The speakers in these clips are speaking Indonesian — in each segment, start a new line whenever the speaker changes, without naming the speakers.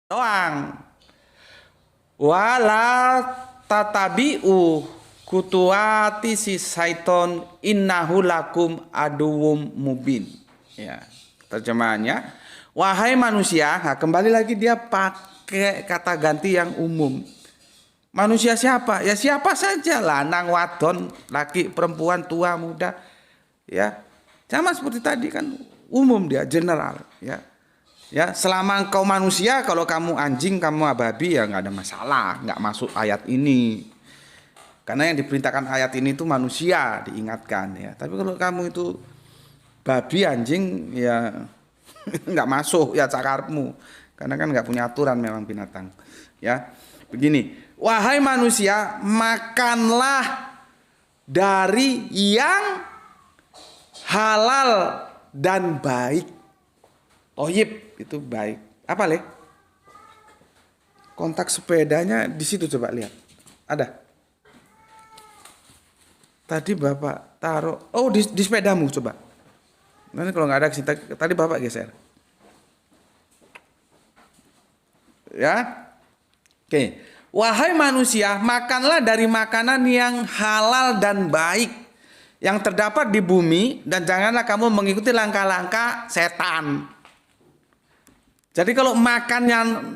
doang. Wala tatabi'u kutuati si syaiton innahu lakum aduwwum mubin. Ya, terjemahannya, wahai manusia, nah kembali lagi dia pakai kata ganti yang umum. Manusia siapa? Ya siapa saja, lanang, wadon, laki, perempuan, tua, muda. Ya, sama seperti tadi kan umum dia, general. Ya, ya selama engkau manusia, kalau kamu anjing, kamu babi ya nggak ada masalah, nggak masuk ayat ini. Karena yang diperintahkan ayat ini itu manusia diingatkan ya. Tapi kalau kamu itu babi, anjing ya nggak masuk ya cakarmu. Karena kan nggak punya aturan memang binatang. Ya, begini. Wahai manusia, makanlah dari yang halal dan baik. Toyib itu baik. Apa le? Kontak sepedanya di situ coba lihat. Ada. Tadi bapak taruh. Oh di sepedamu coba. Nanti kalau nggak ada tadi bapak geser. Ya. Oke. Wahai manusia, makanlah dari makanan yang halal dan baik yang terdapat di bumi, dan janganlah kamu mengikuti langkah-langkah setan. Jadi kalau makan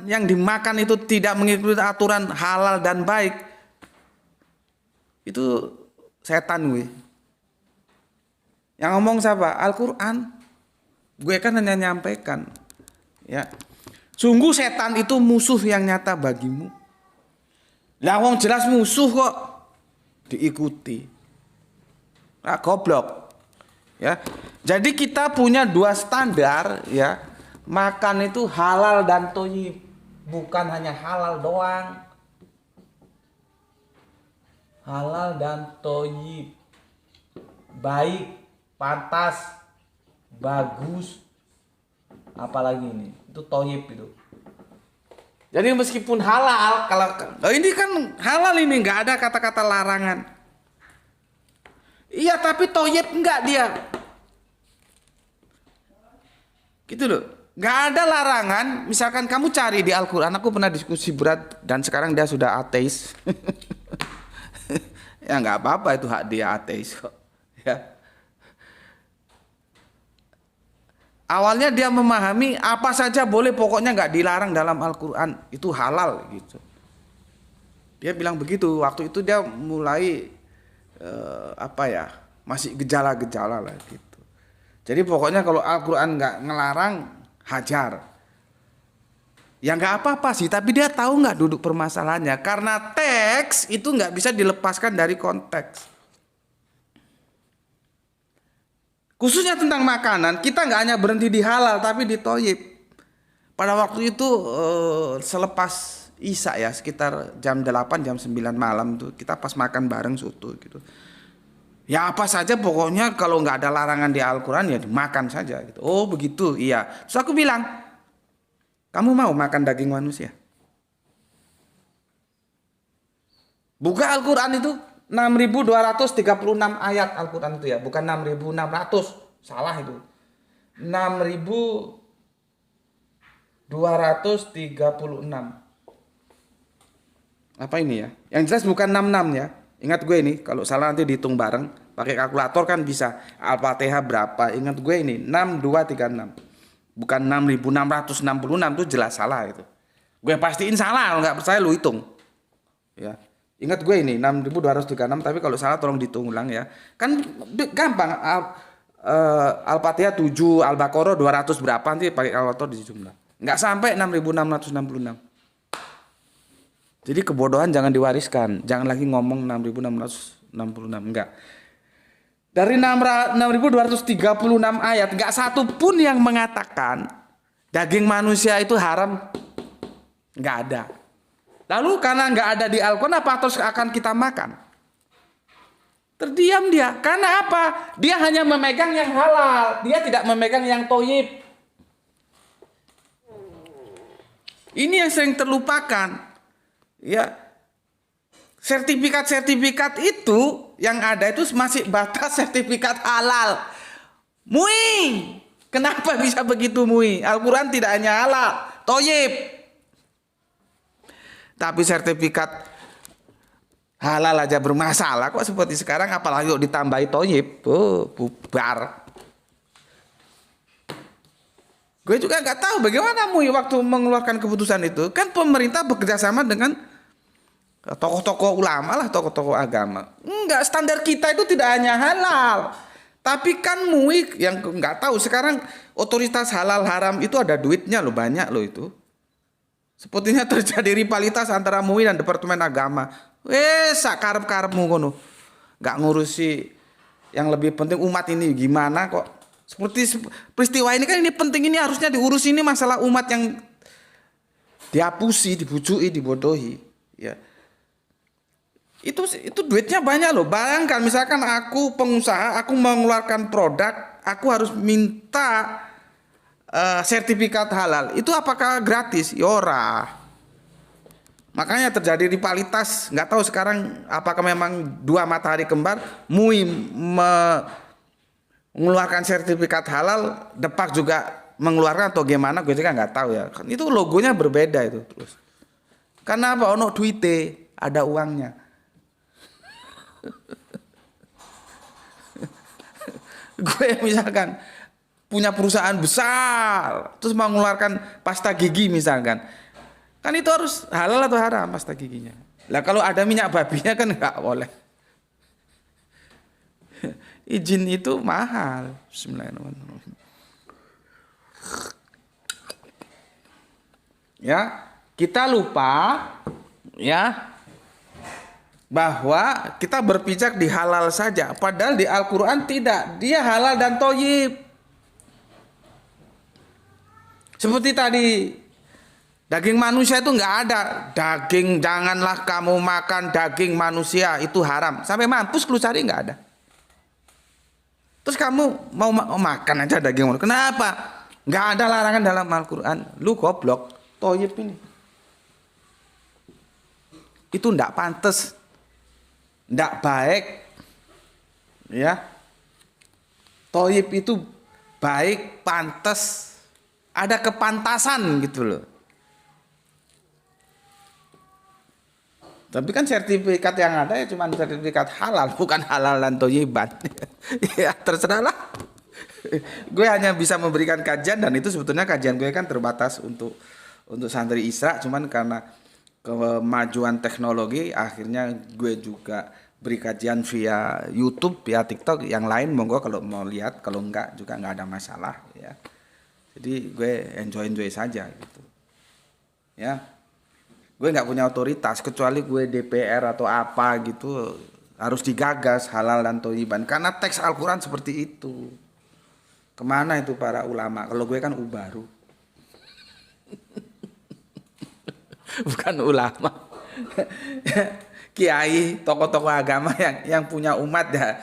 yang dimakan itu tidak mengikuti aturan halal dan baik, itu setan gue. Yang ngomong siapa? Al-Quran. Gue kan hanya nyampaikan. Ya. Sungguh setan itu musuh yang nyata bagimu. Lah wong jelas musuh kok diikuti. Nah, goblok. Ya. Jadi kita punya dua standar ya. Makan itu halal dan thayyib. Bukan hanya halal doang. Halal dan thayyib. Baik, pantas, bagus. Apalagi ini? Itu thayyib itu. Jadi meskipun halal, kalau ini kan halal ini nggak ada kata-kata larangan. Iya, tapi thayyib enggak dia. Gitu loh. Nggak ada larangan. Misalkan kamu cari di Al-Quran, aku pernah diskusi berat dan sekarang dia sudah ateis. Ya nggak apa-apa, itu hak dia ateis kok. Ya. Awalnya dia memahami apa saja boleh, pokoknya nggak dilarang dalam Al-Quran, itu halal gitu. Dia bilang begitu. Waktu itu dia mulai masih gejala-gejala lah gitu. Jadi pokoknya kalau Al-Quran nggak ngelarang, hajar. Ya nggak apa-apa sih, tapi dia tahu nggak duduk permasalahannya. Karena teks itu nggak bisa dilepaskan dari konteks. Khususnya tentang makanan, kita nggak hanya berhenti di halal, tapi di thayyib. Pada waktu itu selepas Isya ya, sekitar jam 8, jam 9 malam tuh, kita pas makan bareng soto gitu. Ya apa saja pokoknya kalau nggak ada larangan di Al-Quran ya dimakan saja gitu. Oh begitu, iya. Terus aku bilang, kamu mau makan daging manusia? Buka Al-Quran itu 6.236 ayat Al-Quran itu ya, bukan 6.600, salah itu. 6.236. Apa ini ya? Yang jelas bukan 66 ya. Ingat gue ini, kalau salah nanti dihitung bareng, pakai kalkulator kan bisa. Al-Fatihah berapa? Ingat gue ini 6236. Bukan 6.666, itu jelas salah itu. Gue pastiin salah, kalau nggak percaya lu hitung. Ya. Ingat gue ini 6.236, tapi kalau salah tolong dihitung ulang ya. Kan gampang. Al-Fatihah 7, Al-Baqarah 200 berapa, nanti pakai kalkulator di jumlah. Nggak sampai 6.666. Jadi kebodohan jangan diwariskan. Jangan lagi ngomong 6.666, enggak. Dari 6.236 ayat, enggak satu pun yang mengatakan daging manusia itu haram. Enggak ada. Lalu karena enggak ada di Al-Quran, apa terus akan kita makan? Terdiam dia. Karena apa? Dia hanya memegang yang halal. Dia tidak memegang yang thayyib. Ini yang sering terlupakan. Ya, sertifikat itu yang ada itu masih batas sertifikat halal. MUI, kenapa bisa begitu MUI? Al-Quran tidak hanya halal, thayyib. Tapi sertifikat halal aja bermasalah kok seperti sekarang, apalagi kok ditambahi toyib, bubar. Gue juga nggak tahu bagaimana MUI waktu mengeluarkan keputusan itu. Kan pemerintah bekerja sama dengan tokoh-tokoh ulama lah, tokoh-tokoh agama. Enggak, standar kita itu tidak hanya halal. Tapi kan MUI yang nggak tahu sekarang otoritas halal haram itu ada duitnya loh, banyak loh itu. Sepertinya terjadi rivalitas antara MUI dan Departemen Agama. Sakarep-karepmu ngono. Nggak ngurusi yang lebih penting umat ini gimana kok. Seperti peristiwa ini kan ini penting, ini harusnya diurus, ini masalah umat yang dihapusi, dibujuki, dibodohi. Ya. Itu duitnya banyak loh. Bayangkan misalkan aku pengusaha, aku mengeluarkan produk, aku harus minta sertifikat halal. Itu apakah gratis? Yora. Makanya terjadi rivalitas. Nggak tahu sekarang apakah memang dua matahari kembar. MUI mengeluarkan sertifikat halal, Depak juga mengeluarkan atau gimana? Gue juga nggak tahu ya. Itu logonya berbeda itu terus. Karena apa? Ono duite, ada uangnya. Gue misalkan punya perusahaan besar, terus mau mengeluarkan pasta gigi misalkan, kan itu harus halal atau haram pasta giginya. Lah kalau ada minyak babinya kan nggak boleh. Izin itu mahal. Bismillahirrahmanirrahim. Ya, kita lupa ya bahwa kita berpijak di halal saja, padahal di Al-Qur'an tidak, dia halal dan thoyyib. Seperti tadi, daging manusia itu nggak ada. Daging, janganlah kamu makan daging manusia, itu haram. Sampai mampus lu cari nggak ada. Terus kamu mau makan aja daging manusia. Kenapa? Nggak ada larangan dalam Al-Quran. Lu goblok, thoyyib ini. Itu nggak pantas, nggak baik. Ya, thoyyib itu baik, pantas. Ada kepantasan gitu loh. Tapi kan sertifikat yang ada ya cuma sertifikat halal, bukan halal dan thayyiban. Ya terserahlah. Gue hanya bisa memberikan kajian, dan itu sebetulnya kajian gue kan terbatas untuk santri Isra, cuman karena kemajuan teknologi akhirnya gue juga beri kajian via YouTube, via TikTok. Yang lain monggo kalau mau lihat, kalau enggak juga enggak ada masalah ya. Jadi gue enjoy saja gitu. Ya. Gue nggak punya otoritas kecuali gue DPR atau apa gitu, harus digagas halal dan thayyiban karena teks Al-Qur'an seperti itu. Kemana itu para ulama? Kalau gue kan ubaru. Bukan ulama. Kiai, tokoh-tokoh agama yang punya umat ya.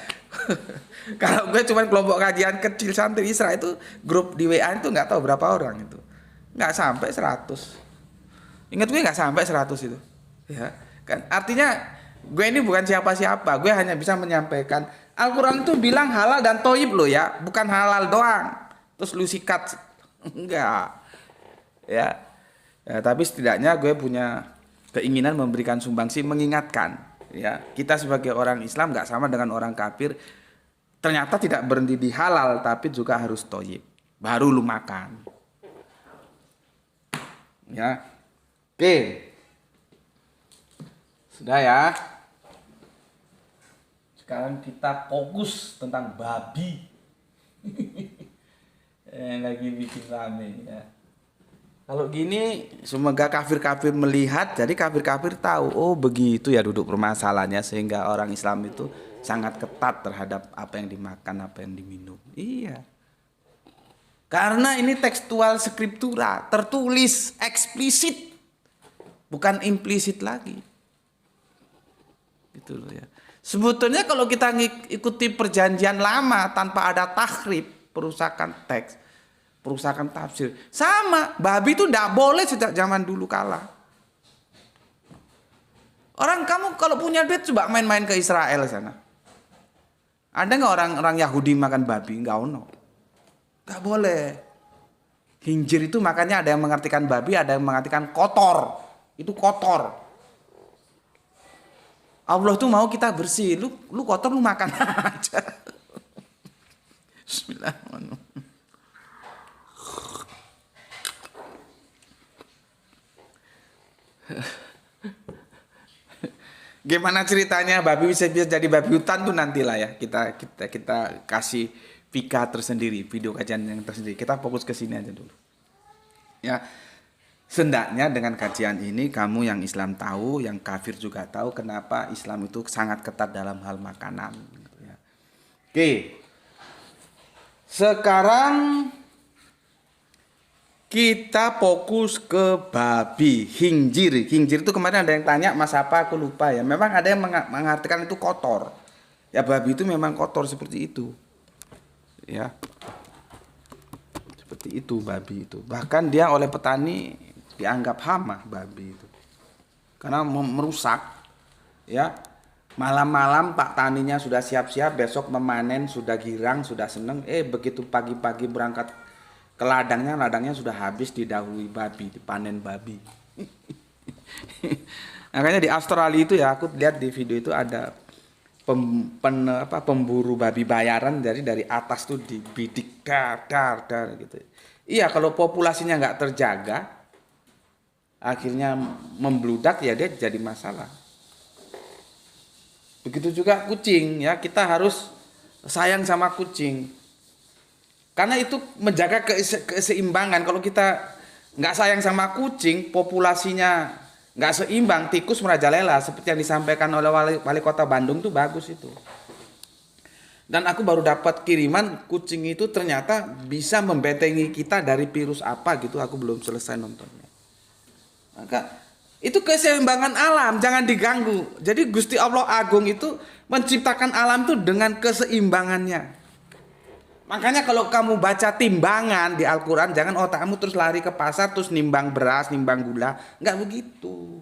Kalau gue cuma kelompok kajian kecil santri Isra, itu grup di WA itu nggak tahu berapa orang itu, nggak sampai 100. Ingat gue nggak sampai 100 itu, ya kan. Artinya gue ini bukan siapa-siapa, gue hanya bisa menyampaikan Al-Quran itu bilang halal dan thoyyib loh ya, bukan halal doang terus lu sikat, enggak ya. Tapi setidaknya gue punya keinginan memberikan sumbangsi, mengingatkan ya, kita sebagai orang Islam nggak sama dengan orang kafir. Ternyata tidak berhenti di halal, tapi juga harus thoyyib, baru lu makan. Ya, oke, sudah ya. Sekarang kita fokus tentang babi. Yang lagi bikin rame ya. Kalau gini, semoga kafir-kafir melihat, jadi kafir-kafir tahu, oh begitu ya duduk permasalahannya, sehingga orang Islam itu sangat ketat terhadap apa yang dimakan, apa yang diminum. Iya. Karena ini tekstual skriptura, tertulis eksplisit, bukan implisit lagi. Gitu loh ya. Sebetulnya kalau kita ikuti perjanjian lama tanpa ada tahrif, perusakan teks, perusakan tafsir, sama, babi itu tidak boleh sejak zaman dulu kala. Orang kamu kalau punya duit coba main-main ke Israel sana. Ada nggak orang Yahudi makan babi? Nggak ono. Nggak boleh. Hinjir itu makanya ada yang mengartikan babi, ada yang mengartikan kotor. Itu kotor. Allah tuh mau kita bersih. Lu kotor lu makan aja. Bismillahirrahmanirrahim. Gimana ceritanya babi bisa jadi babi hutan tuh nantilah ya. Kita kasih pika tersendiri, video kajian yang tersendiri. Kita fokus ke sini aja dulu. Ya. Sendaknya dengan kajian ini kamu yang Islam tahu, yang kafir juga tahu kenapa Islam itu sangat ketat dalam hal makanan. Oke, sekarang kita fokus ke babi, khinzir. Khinzir itu kemarin ada yang tanya, Mas apa aku lupa ya. Memang ada yang mengartikan itu kotor. Ya babi itu memang kotor seperti itu. Ya, seperti itu babi itu. Bahkan dia oleh petani dianggap hama babi itu karena merusak ya. Malam-malam Pak taninya sudah siap-siap besok memanen, sudah girang, sudah seneng, begitu pagi-pagi berangkat ke ladangnya sudah habis didahului babi, dipanen babi. Makanya di Australia itu ya, aku lihat di video itu ada pemburu babi bayaran, dari atas tuh dibidik dar gitu. Iya, kalau populasinya nggak terjaga akhirnya membludak ya dia jadi masalah. Begitu juga kucing ya, kita harus sayang sama kucing. Karena itu menjaga keseimbangan. Kalau kita nggak sayang sama kucing, populasinya nggak seimbang, tikus merajalela seperti yang disampaikan oleh wali kota Bandung tuh bagus itu. Dan aku baru dapat kiriman kucing itu ternyata bisa membentengi kita dari virus apa gitu, aku belum selesai nontonnya. Maka itu keseimbangan alam, jangan diganggu. Jadi Gusti Allah Agung itu menciptakan alam itu dengan keseimbangannya. Makanya kalau kamu baca timbangan di Al-Quran, jangan otakmu terus lari ke pasar terus nimbang beras, nimbang gula. Enggak begitu.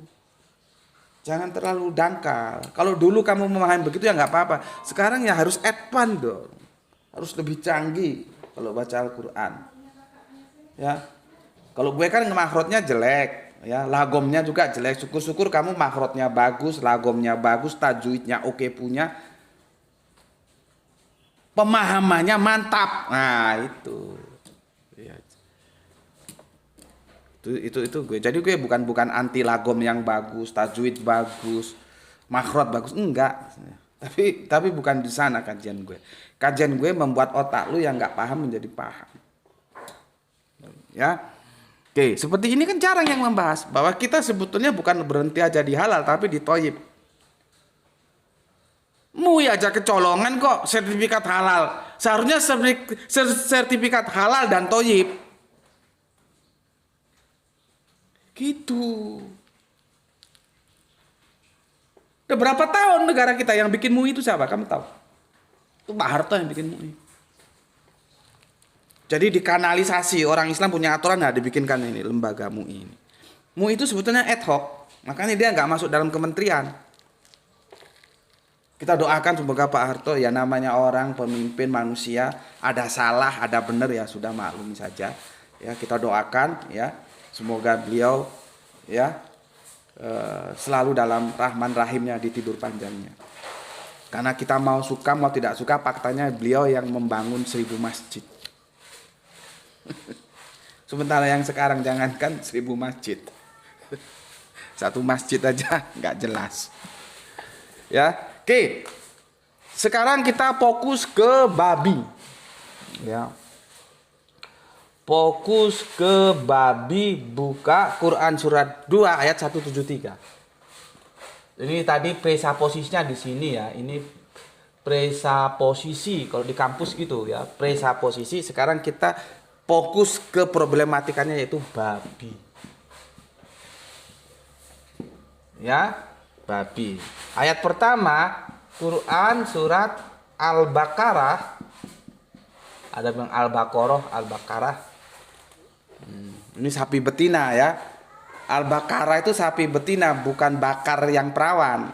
Jangan terlalu dangkal. Kalau dulu kamu memahami begitu ya nggak apa-apa. Sekarang ya harus advance dong. Harus lebih canggih kalau baca Al-Quran. Ya. Kalau gue kan makhrajnya jelek. Ya, lagomnya juga jelek. Syukur-syukur kamu makhrajnya bagus, lagomnya bagus, tajwidnya oke punya, pemahamannya mantap. Nah itu ya. Itu gue. Jadi gue bukan anti lagom yang bagus, tajwid bagus, makhraj bagus, enggak. Tapi bukan di sana kajian gue. Kajian gue membuat otak lu yang nggak paham menjadi paham. Ya. Oke, seperti ini kan jarang yang membahas bahwa kita sebetulnya bukan berhenti aja di halal tapi di toyib. Mui aja kecolongan kok sertifikat halal. Seharusnya sertifikat halal dan toyib. Gitu. Udah berapa tahun negara kita yang bikin MUI itu siapa? Kamu tahu? Itu Pak Harto yang bikin MUI. Jadi dikanalisasi, orang Islam punya aturan, nah dibikinkan ini lembaga MUI ini. MUI itu sebetulnya ad hoc, makanya dia nggak masuk dalam kementerian. Kita doakan semoga Pak Harto ya namanya orang pemimpin manusia, ada salah, ada benar ya sudah maklumi saja. Ya kita doakan ya semoga beliau ya selalu dalam rahman rahimnya di tidur panjangnya. Karena kita mau suka mau tidak suka faktanya beliau yang membangun 1000 masjid. Sementara yang sekarang jangankan 1000 masjid, satu masjid aja nggak jelas. Ya, oke. Sekarang kita fokus ke babi. Ya, fokus ke babi. Buka Quran surat 2 ayat 173. Ini tadi presaposisinya di sini ya. Ini presaposisi kalau di kampus gitu ya. Presaposisi. Sekarang kita fokus ke problematikanya yaitu babi. Ya, babi. Ayat pertama Quran surat Al-Baqarah. Ada yang Al-Baqarah, Al-Baqarah. Ini sapi betina ya. Al-Baqarah itu sapi betina, bukan bakar yang perawan.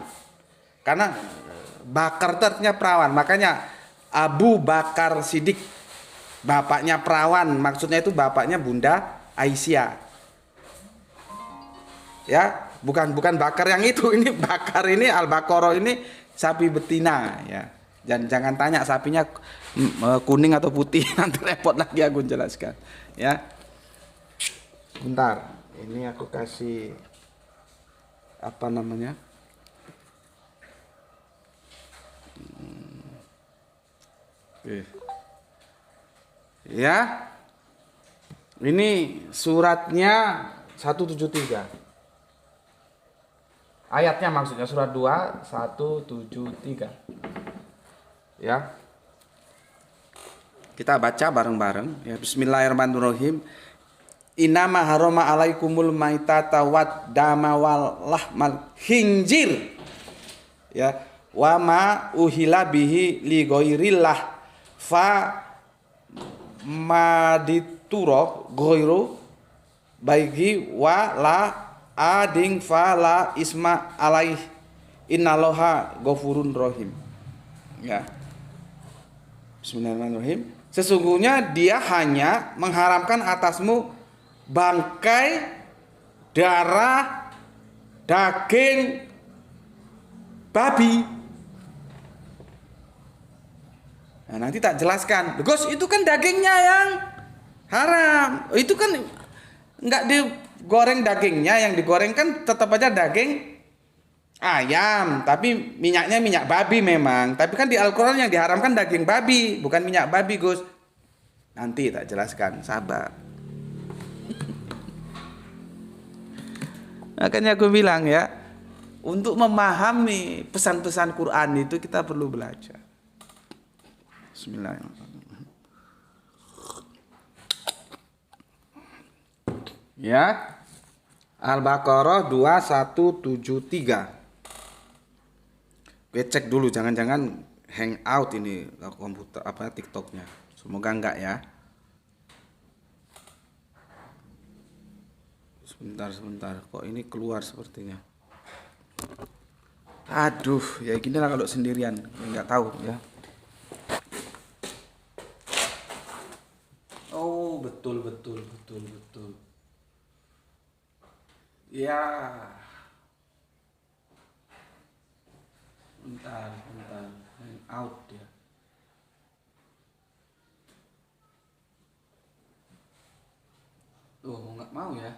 Karena bakar itu artinya perawan. Makanya Abu Bakar Siddiq, bapaknya perawan, maksudnya itu bapaknya Bunda Aisyah. Ya, bukan bakar yang itu. Ini bakar ini Al-Baqarah ini sapi betina ya. Dan jangan tanya sapinya kuning atau putih, nanti repot lagi aku jelaskan ya. Bentar, ini aku kasih apa namanya? Ya. Ini suratnya 173. Ayatnya maksudnya surat 2 173. Ya. Kita baca bareng-bareng ya. Bismillahirrahmanirrahim. Innama harama alaikumul maitata wad dama wal lahmal khinzir. Ya. Wa ma uhila bihi li ghairillah fa madituro ghairu baigi wa la ading fa la isma alaih innaloha ghafurun rahim. Ya. Bismillahirrahmanirrahim. Sesungguhnya dia hanya mengharamkan atasmu bangkai, darah, daging babi. Nah, nanti tak jelaskan. Gus, itu kan dagingnya yang haram. Itu kan nggak digoreng dagingnya, yang digoreng kan tetap aja daging ayam, tapi minyaknya minyak babi memang. Tapi kan di Al-Quran yang diharamkan daging babi, bukan minyak babi, Gus. Nanti tak jelaskan, sabar. Makanya aku bilang ya, untuk memahami pesan-pesan Quran itu kita perlu belajar. Bismillahirrahmanirrahim. Ya. Al-Baqarah 2173. Gue cek dulu, jangan-jangan hangout ini komputer apa TikToknya. Semoga enggak ya. Sebentar. Kok ini keluar sepertinya. Aduh, ya gini lah kalau sendirian, nggak tahu ya. Oh, betul. Ya. Bentar. Hangout ya. Oh, nggak mau ya.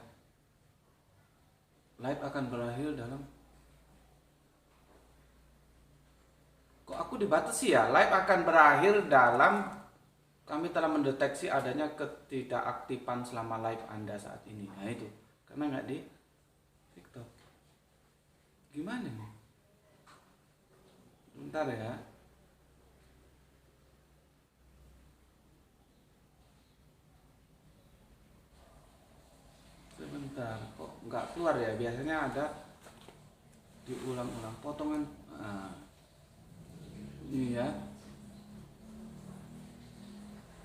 Live akan berakhir dalam. Kok aku dibatasi ya? Live akan berakhir dalam. Kami telah mendeteksi adanya ketidakaktifan selama live Anda saat ini. Nah itu, karena nggak di TikTok. Gimana nih? Bentar ya. Sebentar, kok nggak keluar ya? Biasanya ada diulang-ulang potongan. Nah, ini ya.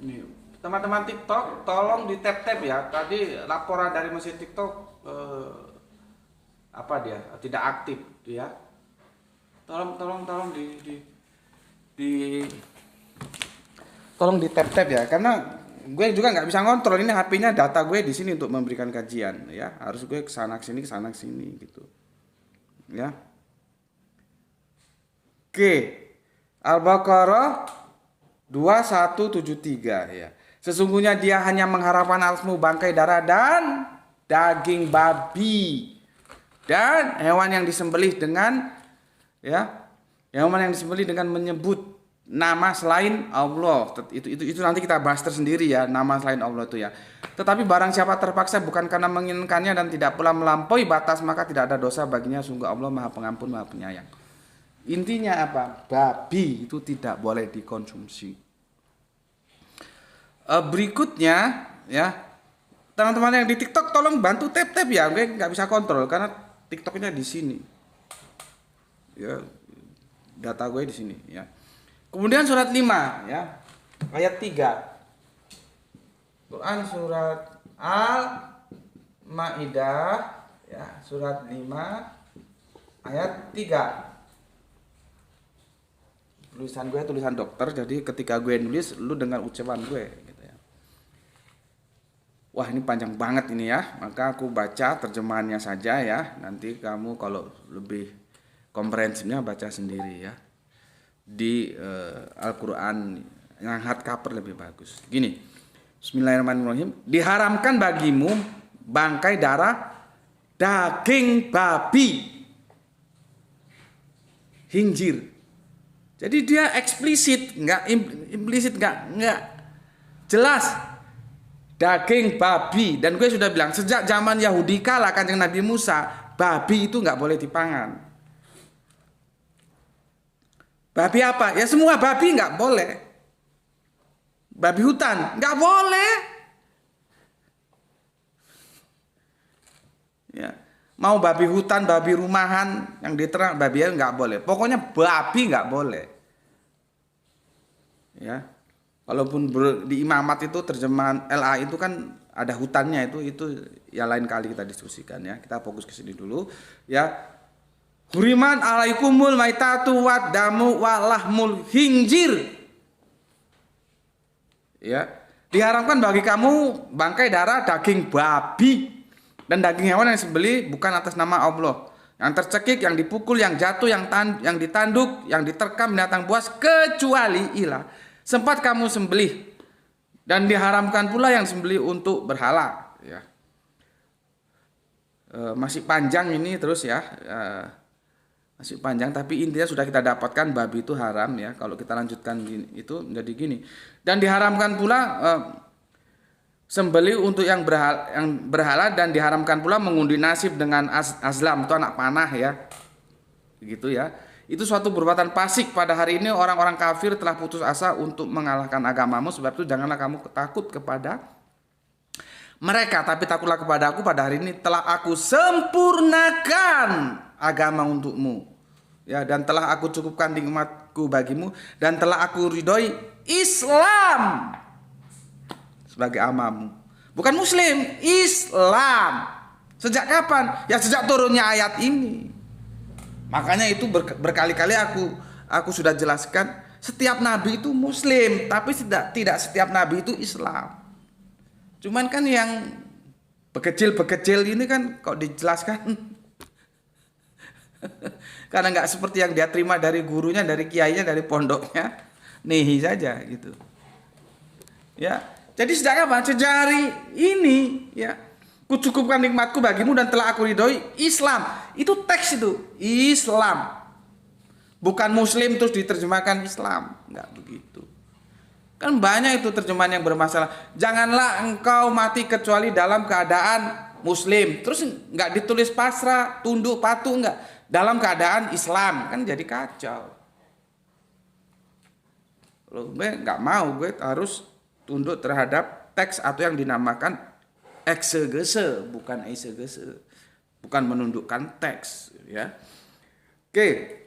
Ini teman-teman TikTok, tolong di tap-tap ya. Tadi laporan dari mesin TikTok apa dia? Tidak aktif, ya. Tolong tolong di tap-tap ya, karena gue juga nggak bisa ngontrol ini HP-nya, data gue di sini untuk memberikan kajian, ya. Harus gue kesana sini gitu, ya. Oke, Al-Baqarah 2173 ya. Sesungguhnya dia hanya mengharapkan alasmu bangkai darah dan daging babi dan hewan yang disembelih dengan hewan yang disembelih dengan menyebut nama selain Allah. Itu nanti kita bahas tersendiri ya, nama selain Allah itu ya. Tetapi barang siapa terpaksa bukan karena menginginkannya dan tidak pula melampaui batas, maka tidak ada dosa baginya, sungguh Allah Maha Pengampun, Maha Penyayang. Intinya apa? Babi itu tidak boleh dikonsumsi. Berikutnya ya, teman-teman yang di TikTok tolong bantu tap ya, gue nggak bisa kontrol karena TikToknya di sini. Ya, data gue di sini ya. Kemudian surat 5 ya, ayat 3. Quran surat Al-Maidah ya, surat 5 ayat 3. Tulisan gue tulisan dokter, jadi ketika gue nulis lu dengan ucapan gue gitu ya. Wah, ini panjang banget ini ya. Maka aku baca terjemahannya saja ya. Nanti kamu kalau lebih komprehensifnya baca sendiri ya. Di Al-Qur'an yang hardcover lebih bagus. Gini. Bismillahirrahmanirrahim. Diharamkan bagimu bangkai darah daging babi khinzir. Jadi dia eksplisit, nggak implisit, nggak jelas. Daging babi, dan gue sudah bilang sejak zaman Yahudi kala Kanjeng Nabi Musa, babi itu nggak boleh dipangan. Babi apa? Ya semua babi nggak boleh. Babi hutan nggak boleh. Ya, mau babi hutan, babi rumahan yang diternak, babi nggak boleh. Pokoknya babi nggak boleh. Ya. Walaupun di imamat itu terjemahan LA itu kan ada hutannya, itu ya lain kali kita diskusikan ya. Kita fokus ke sini dulu ya. Huriman alaikumul maitatu wad damu walahmul khinzir. Ya, diharamkan bagi kamu bangkai darah daging babi dan daging hewan yang disembelih bukan atas nama Allah. Yang tercekik, yang dipukul, yang jatuh, yang ditanduk, yang diterkam binatang buas kecuali ilah sempat kamu sembelih, dan diharamkan pula yang sembelih untuk berhala ya. Masih panjang ini terus ya, masih panjang, tapi intinya sudah kita dapatkan babi itu haram ya. Kalau kita lanjutkan itu menjadi gini, dan diharamkan pula sembelih untuk yang berhala, dan diharamkan pula mengundi nasib dengan azlam itu anak panah ya, begitu ya. Itu suatu perbuatan fasik. Pada hari ini orang-orang kafir telah putus asa untuk mengalahkan agamamu. Sebab itu janganlah kamu takut kepada mereka, tapi takutlah kepada aku. Pada hari ini telah aku sempurnakan agama untukmu ya, dan telah aku cukupkan nikmatku bagimu, dan telah aku ridhoi Islam sebagai agamamu. Bukan Muslim, Islam. Sejak kapan? Ya sejak turunnya ayat ini. Makanya itu berkali-kali aku sudah jelaskan, setiap nabi itu Muslim, tapi tidak setiap nabi itu Islam. Cuman kan yang bekecil ini kan kok dijelaskan karena nggak seperti yang dia terima dari gurunya, dari kiainya, dari pondoknya, nehi saja gitu. Ya, jadi sejak kapan? Sejak hari ini ya. Kucukupkan nikmatku bagimu dan telah aku ridhoi Islam. Itu teks itu, Islam. Bukan Muslim terus diterjemahkan Islam, enggak begitu. Kan banyak itu terjemahan yang bermasalah. Janganlah engkau mati kecuali dalam keadaan Muslim. Terus enggak ditulis pasrah, tunduk, patuh, enggak. Dalam keadaan Islam, kan jadi kacau. Loh, gue enggak mau, gue harus tunduk terhadap teks atau yang dinamakan eksegese, bukan eisegese, bukan menundukkan teks ya. Oke.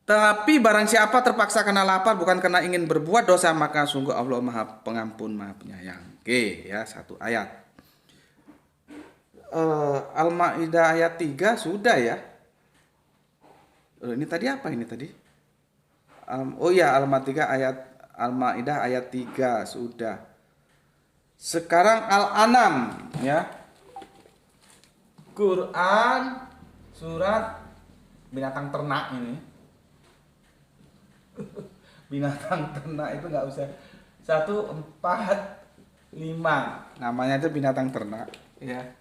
Tapi barang siapa terpaksa karena lapar bukan karena ingin berbuat dosa, maka sungguh Allah Maha Pengampun, Maha Penyayang. Oke ya, satu ayat. Al-Maidah ayat 3 sudah ya. Ini tadi apa ini tadi? Oh iya, Al-Maidah ayat 3 sudah. Sekarang Al-An'am ya. Quran surat binatang ternak ini. Binatang ternak itu nggak usah 145, namanya itu binatang ternak ya.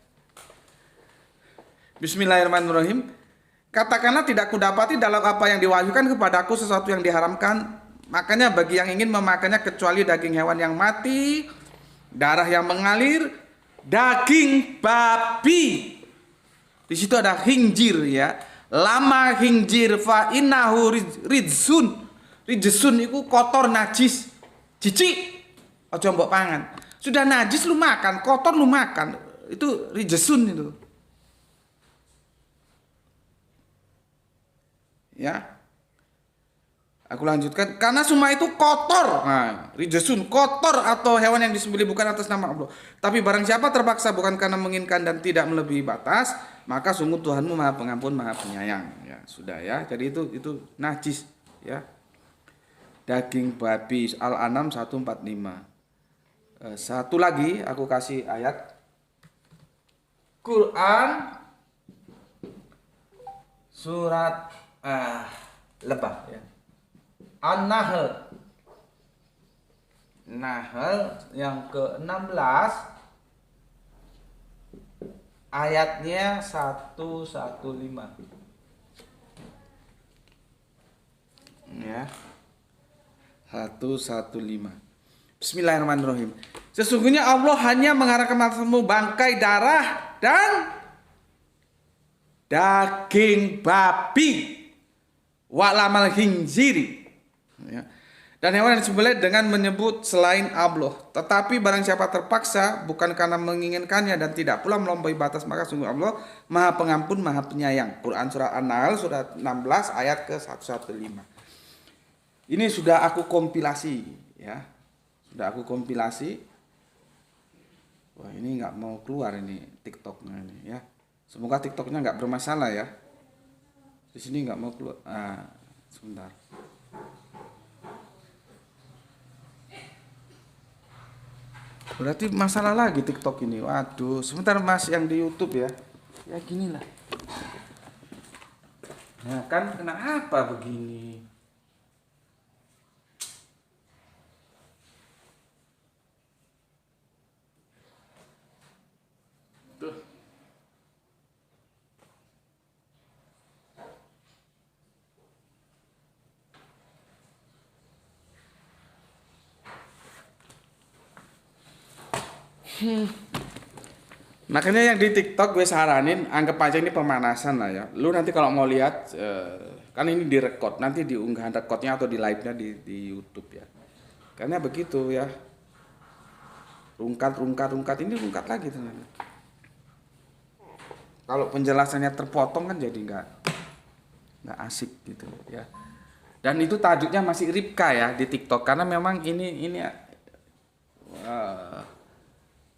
Bismillahirrahmanirrahim. Katakanlah tidak kudapati dalam apa yang diwahyukan kepadaku sesuatu yang diharamkan, makanya bagi yang ingin memakannya kecuali daging hewan yang mati, darah yang mengalir, daging babi. Di situ ada khinzir ya. Lama khinzir fa innahu rijsun. Rijsun itu kotor, najis, jijik. Aja mbok pangan. Sudah najis lu makan, kotor lu makan. Itu rijsun itu. Ya. Aku lanjutkan, karena semua itu kotor. Nah, rijsun, kotor atau hewan yang disembelih bukan atas nama Allah. Tapi barang siapa terpaksa bukan karena menginginkan dan tidak melebihi batas, maka sungguh Tuhanmu Maha Pengampun, Maha Penyayang. Ya, sudah ya. Jadi itu najis, ya. Daging babi, Al-An'am 145. Satu lagi aku kasih ayat Quran surat Lebah ya. An-Nahl. Nahl yang ke-16 ayatnya 115. Ya. 115. Bismillahirrahmanirrahim. Sesungguhnya Allah hanya mengharamkan atasmu bangkai, darah dan daging babi, wa'lamal khinziri. Ya. Dan hewan yang disembelih dengan menyebut selain Allah. Tetapi barang siapa terpaksa bukan karena menginginkannya dan tidak pula melampaui batas, maka sungguh Allah Maha Pengampun, Maha Penyayang. Quran surah An-Nahl surat 16 ayat ke-115. Ini sudah aku kompilasi ya. Sudah aku kompilasi. Wah, ini nggak mau keluar ini TikToknya ini ya. Semoga TikToknya nggak bermasalah ya. Di sini nggak mau keluar. Sebentar. Berarti masalah lagi TikTok ini. Waduh, sebentar Mas yang di YouTube ya. Ya ginilah. Nah kan kenapa begini? Tuh. Makanya yang di TikTok gue saranin anggap aja ini pemanasan lah ya. Lu nanti kalau mau lihat kan ini direkod, nanti di unggahan rekodnya atau di live-nya di YouTube ya. Karena begitu ya. Rungkat ini rungkat lagi ternyata. Kalau penjelasannya terpotong kan jadi nggak asik gitu ya. Dan itu tajuknya masih Ribka ya di TikTok karena memang ini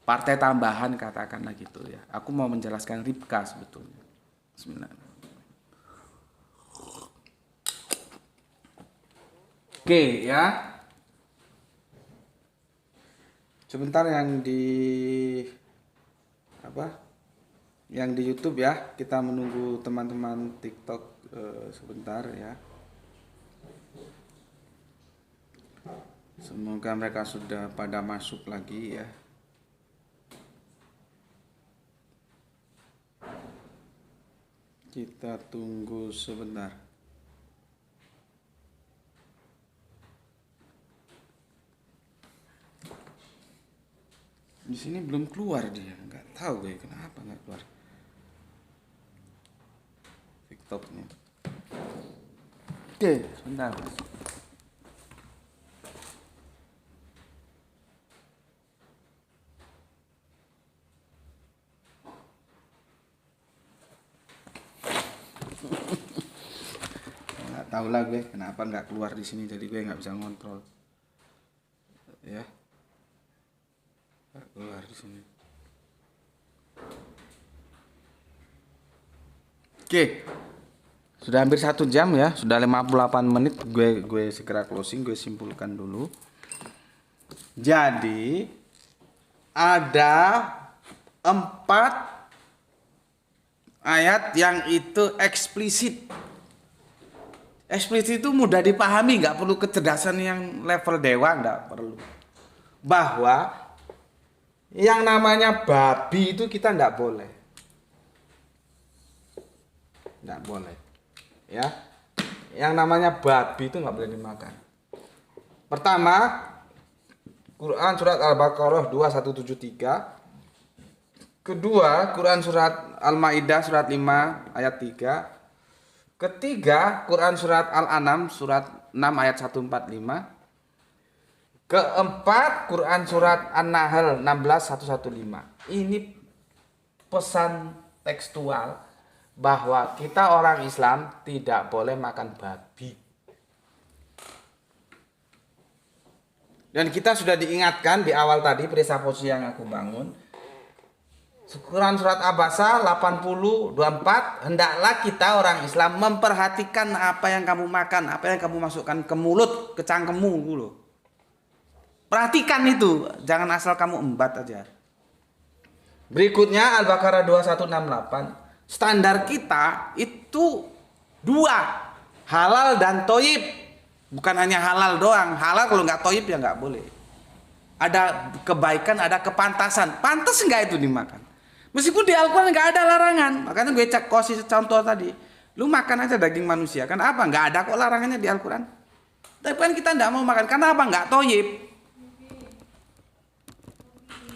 partai tambahan katakanlah gitu ya. Aku mau menjelaskan Ribka sebetulnya. Bismillah. Oke ya. Sebentar yang di Yang di YouTube ya. Kita menunggu teman-teman TikTok sebentar ya. Semoga mereka sudah pada masuk lagi ya. Kita tunggu sebentar. Di sini belum keluar dia, nggak tahu gue kenapa nggak keluar TikToknya. Oke, sebentar Mas. Nggak tahu lah gue kenapa nggak keluar di sini, jadi gue nggak bisa ngontrol ya. Nggak keluar di sini. Oke, sudah hampir 1 jam ya, sudah 58 menit. Gue segera closing, gue simpulkan dulu. Jadi ada 4 ayat yang itu eksplisit. Eksplisit itu mudah dipahami, nggak perlu kecerdasan yang level dewa, nggak perlu. Bahwa yang namanya babi itu kita nggak boleh. Nggak boleh. Ya. Yang namanya babi itu nggak boleh dimakan. Pertama, Quran surat Al-Baqarah 2173. Kedua, Quran surat Al-Maidah surat 5 ayat 3. Ketiga, Quran surat Al-An'am surat 6 ayat 145. Keempat, Quran surat An-Nahl 16115. Ini pesan tekstual bahwa kita orang Islam tidak boleh makan babi. Dan kita sudah diingatkan di awal tadi presupposisi yang aku bangun. Quran surat Abasa 80:24, hendaklah kita orang Islam memperhatikan apa yang kamu makan, apa yang kamu masukkan ke mulut, ke cangkemmu gitu. Perhatikan itu, jangan asal kamu embat aja. Berikutnya Al-Baqarah 2168. Standar kita itu dua, halal dan toyib. Bukan hanya halal doang. Halal kalau nggak toyib ya nggak boleh. Ada kebaikan, ada kepantasan. Pantas nggak itu dimakan? Meskipun di Al-Quran nggak ada larangan. Makanya gue kasih contoh tadi. Lu makan aja daging manusia. Kenapa? Nggak ada kok larangannya di Al-Quran. Tapi kan kita nggak mau makan. Kenapa? Nggak toyib.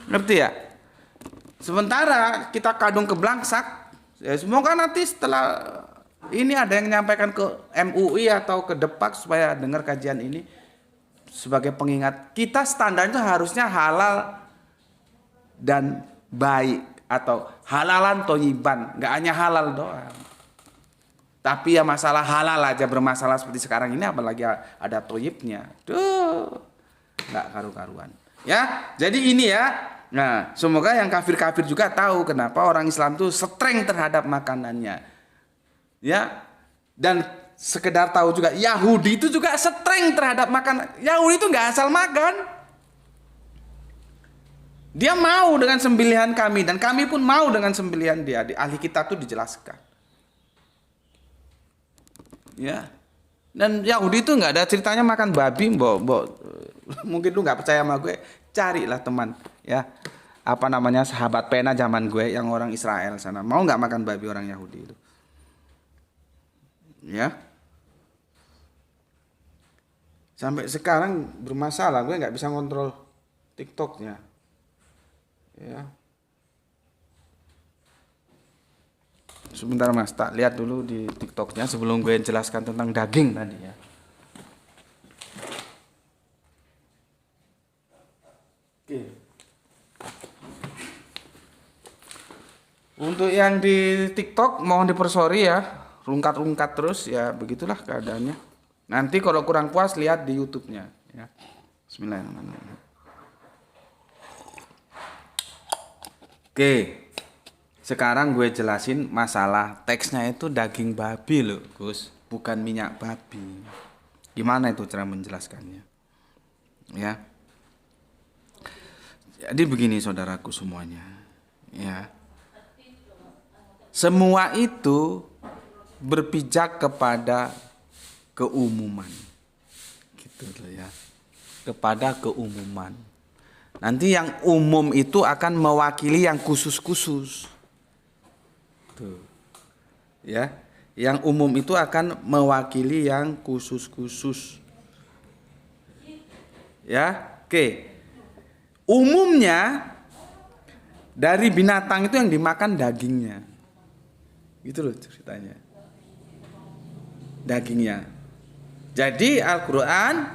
Ngerti ya? Sementara kita kadung ke Blangsak. Ya semoga nanti setelah ini ada yang menyampaikan ke MUI atau ke Depak supaya dengar kajian ini. Sebagai pengingat, kita standar itu harusnya halal dan baik atau halalan toyiban, nggak hanya halal doang. Tapi ya masalah halal aja bermasalah seperti sekarang ini, apalagi ada toyibnya, tuh nggak karu-karuan. Ya, jadi ini ya. Nah, semoga yang kafir-kafir juga tahu kenapa orang Islam tuh streng terhadap makanannya. Ya, dan sekedar tahu juga Yahudi itu juga streng terhadap makan. Yahudi itu nggak asal makan. Dia mau dengan sembelihan kami dan kami pun mau dengan sembelihan dia. Di ahli kitab itu dijelaskan. Ya. Dan Yahudi itu nggak ada ceritanya makan babi, mungkin lu nggak percaya sama gue, carilah teman, ya. Apa namanya sahabat pena zaman gue yang orang Israel sana. Mau nggak makan babi orang Yahudi itu? Ya. Sampai sekarang bermasalah, gue nggak bisa ngontrol TikToknya, ya. Sebentar mas, tak lihat dulu di TikToknya sebelum gue jelaskan tentang daging tadi ya. Oke. Untuk yang di TikTok mohon dipersori ya, rungkat-rungkat terus ya, begitulah keadaannya. Nanti kalau kurang puas lihat di YouTube-nya ya. Bismillahirrahmanirrahim. Oke. Sekarang gue jelasin masalah teksnya itu daging babi loh, Gus, bukan minyak babi. Gimana itu cara menjelaskannya? Ya. Jadi begini saudaraku semuanya. Ya. Semua itu berpijak kepada keumuman, gitu loh ya, kepada keumuman. Nanti yang umum itu akan mewakili yang khusus-khusus, tuh, ya. Yang umum itu akan mewakili yang khusus-khusus, ya. Oke, umumnya dari binatang itu yang dimakan dagingnya, gitu loh ceritanya, dagingnya. Jadi Al-Quran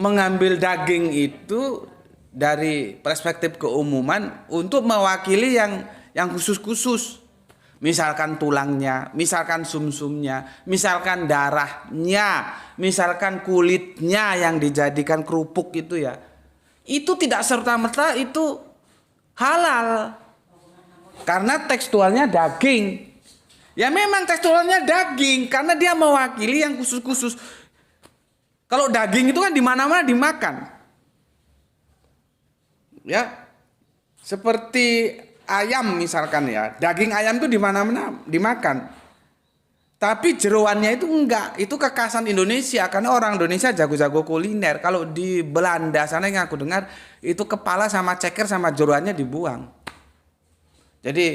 mengambil daging itu dari perspektif keumuman untuk mewakili yang khusus-khusus. Misalkan tulangnya, misalkan sumsumnya, misalkan darahnya, misalkan kulitnya yang dijadikan kerupuk itu ya. Itu tidak serta-merta itu halal. Karena tekstualnya daging. Ya memang tekstualnya daging karena dia mewakili yang khusus-khusus. Kalau daging itu kan di mana-mana dimakan. Ya. Seperti ayam misalkan ya, daging ayam itu di mana-mana dimakan. Tapi jeroannya itu enggak, itu kekhasan Indonesia karena orang Indonesia jago-jago kuliner. Kalau di Belanda sana yang aku dengar itu kepala sama ceker sama jeroannya dibuang. Jadi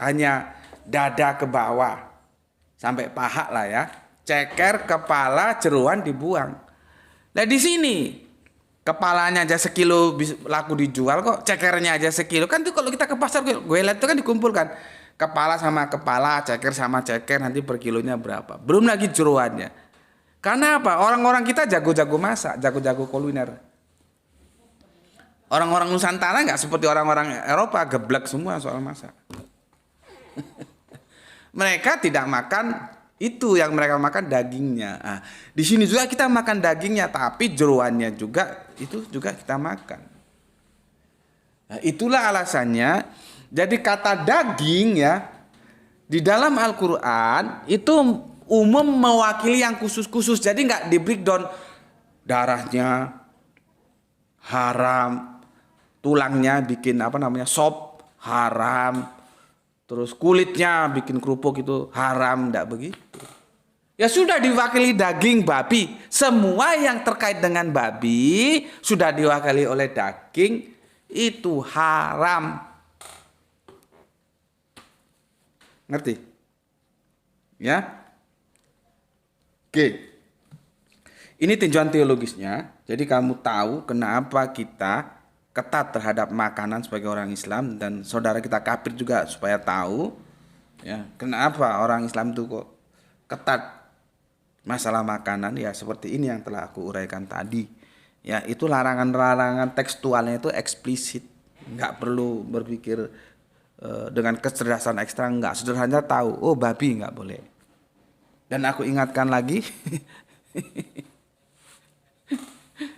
hanya dada ke bawah sampai paha lah ya, ceker, kepala, jeroan dibuang. Nah di sini kepalanya aja sekilo laku dijual kok, cekernya aja sekilo. Kan tuh kalau kita ke pasar gue lihat itu kan dikumpulkan kepala sama kepala, ceker sama ceker, nanti per kilonya berapa. Belum lagi jeroannya. Karena apa? Orang-orang kita jago-jago masak, jago-jago kuliner. Orang-orang Nusantara nggak seperti orang-orang Eropa, geblek semua soal masak. Mereka tidak makan itu, yang mereka makan dagingnya. Nah, di sini juga kita makan dagingnya, tapi jeroannya juga itu juga kita makan. Nah, itulah alasannya. Jadi kata daging ya di dalam Al-Quran itu umum mewakili yang khusus-khusus. Jadi nggak di breakdown darahnya, haram. Tulangnya bikin apa namanya sop, haram. Terus kulitnya bikin kerupuk itu haram, enggak begitu. Ya sudah diwakili daging babi. Semua yang terkait dengan babi sudah diwakili oleh daging, itu haram. Ngerti? Ya. Oke. Ini tinjauan teologisnya. Jadi kamu tahu kenapa kita ketat terhadap makanan sebagai orang Islam, dan saudara kita kafir juga supaya tahu ya, kenapa orang Islam itu kok ketat masalah makanan. Ya seperti ini yang telah aku uraikan tadi. Ya, itu larangan-larangan tekstualnya itu eksplisit. Nggak perlu berpikir dengan kecerdasan ekstra, nggak. Sederhana tahu, oh babi nggak boleh. Dan aku ingatkan lagi,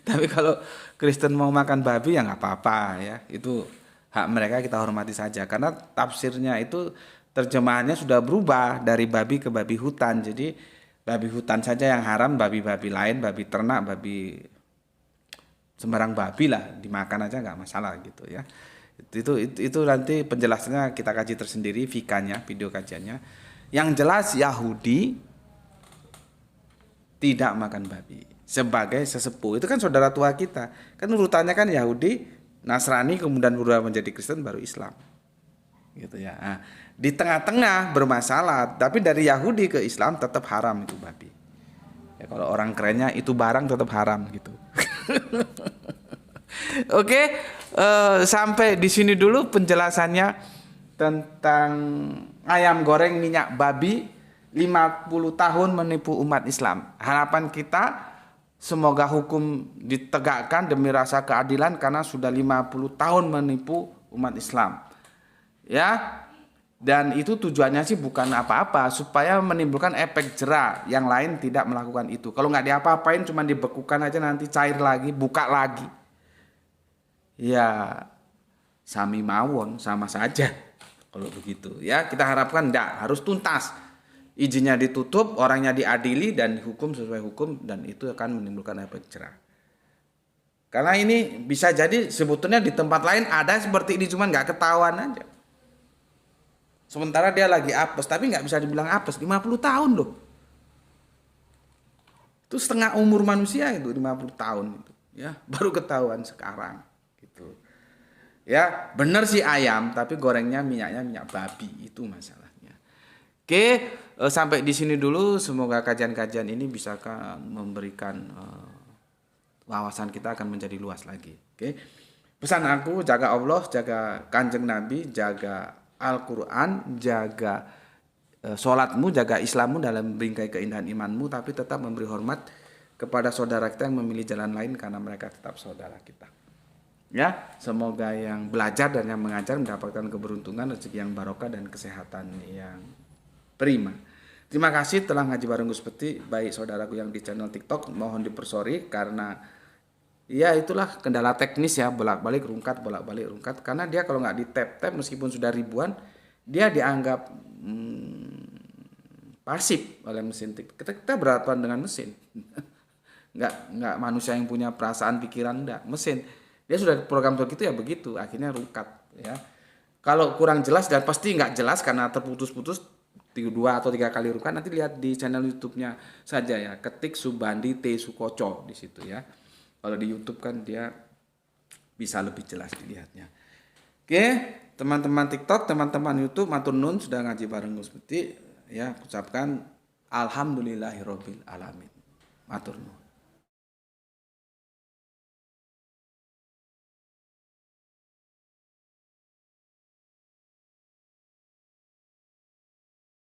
tapi kalau Kristen mau makan babi ya nggak apa-apa ya, itu hak mereka, kita hormati saja. Karena tafsirnya itu terjemahannya sudah berubah dari babi ke babi hutan. Jadi babi hutan saja yang haram, babi-babi lain, babi ternak, babi sembarang babi lah dimakan aja nggak masalah gitu ya. Itu nanti penjelasannya kita kaji tersendiri, fikanya, video kajiannya. Yang jelas Yahudi tidak makan babi sebagai sesepuh. Itu kan saudara tua kita. Kan urutannya kan Yahudi, Nasrani, kemudian berubah menjadi Kristen, baru Islam. Gitu ya. Nah, di tengah-tengah bermasalah, tapi dari Yahudi ke Islam tetap haram itu babi. Ya, kalau orang kerennya itu barang tetap haram gitu. Oke, sampai di sini dulu penjelasannya tentang ayam goreng minyak babi 50 tahun menipu umat Islam. Harapan kita semoga hukum ditegakkan demi rasa keadilan, karena sudah 50 tahun menipu umat Islam. Ya. Dan itu tujuannya sih bukan apa-apa, supaya menimbulkan efek jera yang lain tidak melakukan itu. Kalau nggak diapa-apain, cuma dibekukan aja, nanti cair lagi, buka lagi. Ya sami mawon, sama saja kalau begitu. Ya, kita harapkan enggak, harus tuntas. Izinnya ditutup, orangnya diadili dan dihukum sesuai hukum, dan itu akan menimbulkan efek jera. Karena ini bisa jadi sebetulnya di tempat lain ada seperti ini, cuma nggak ketahuan aja. Sementara dia lagi apes, tapi nggak bisa dibilang apes, 50 tahun loh. Itu setengah umur manusia itu, 50 tahun itu. Ya, baru ketahuan sekarang gitu. Ya, benar sih ayam, tapi gorengnya minyaknya minyak babi, itu masalahnya. Oke, sampai di sini dulu. Semoga kajian-kajian ini bisa memberikan wawasan kita akan menjadi luas lagi. Oke, pesan aku, jaga Allah, jaga Kanjeng Nabi, jaga Al-Quran, jaga sholatmu, jaga Islammu dalam bingkai keindahan imanmu, tapi tetap memberi hormat kepada saudara kita yang memilih jalan lain, karena mereka tetap saudara kita. Ya, semoga yang belajar dan yang mengajar mendapatkan keberuntungan, rezeki yang barokah, dan kesehatan yang prima. Terima kasih telah ngaji bareng Gus Peti. Baik saudaraku yang di channel TikTok, mohon dipersori karena ya itulah kendala teknis ya, bolak-balik rungkat, karena dia kalau nggak di tap meskipun sudah ribuan, dia dianggap pasif oleh mesin TikTok. Kita berhadapan dengan mesin. nggak manusia yang punya perasaan, pikiran, enggak, mesin. Dia sudah program begitu ya begitu, akhirnya rungkat ya. Kalau kurang jelas, dan pasti nggak jelas karena terputus-putus 2 atau 3 kali rungkat, nanti lihat di channel YouTube-nya saja ya, ketik Subandi T Sukoco di situ ya. Kalau di YouTube kan dia bisa lebih jelas dilihatnya. Oke, teman-teman TikTok, teman-teman YouTube, matur nuwun sudah ngaji bareng Gus Peti ya, ucapkan alhamdulillahirabbil alamin. Matur nuwun.